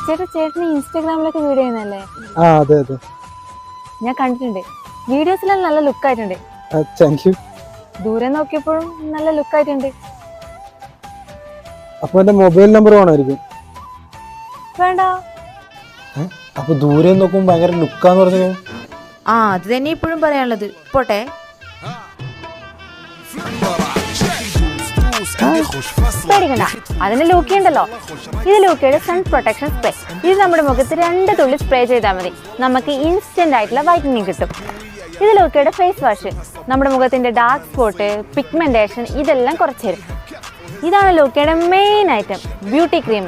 ചേട്ടന് ഇൻസ്റ്റാഗ്രാമിലൊക്കെ വീഡിയോ ചെയ്യുന്നല്ലേ? അതെ അതെ, ഞാൻ കണ്ടിട്ടുണ്ട്. വീഡിയോസിലെല്ലാം നല്ല ലുക്ക് ആയിട്ടുണ്ട്. Thank you. ദൂരെ നോക്കിയപ്പോഴും നല്ല ലുക്ക് ആയിട്ടുണ്ട്. അപ്പൊ എന്റെ മൊബൈൽ നമ്പർ വേണമായിരിക്കും. വേണ്ട. അപ്പൊ ദൂരെ നോക്കുമ്പോ ഭയങ്കര ലുക്കാന്ന് പറഞ്ഞു. അത് തന്നെ ഇപ്പോഴും പറയാനുള്ളത്. പോട്ടെ. പേടിക്കണ്ട, അതിന് ലൂക്കി ഉണ്ടല്ലോ. ഇത് ലൂക്കയുടെ സൺ പ്രൊട്ടക്ഷൻ സ്പ്രേ. ഇത് നമ്മുടെ മുഖത്ത് 2 തുള്ളി സ്പ്രേ ചെയ്താൽ മതി, നമുക്ക് ഇൻസ്റ്റന്റ് ആയിട്ടുള്ള വൈറ്റനിങ് കിട്ടും. ഇത് ലൂക്കയുടെ ഫേസ് വാഷ്. നമ്മുടെ മുഖത്തിന്റെ ഡാർക്ക് സ്പോട്ട്, പിഗ്മെന്റേഷൻ ഇതെല്ലാം കുറച്ച് തരും. ഇതാണ് ലൂക്കയുടെ മെയിൻ ഐറ്റം, ബ്യൂട്ടി ക്രീം.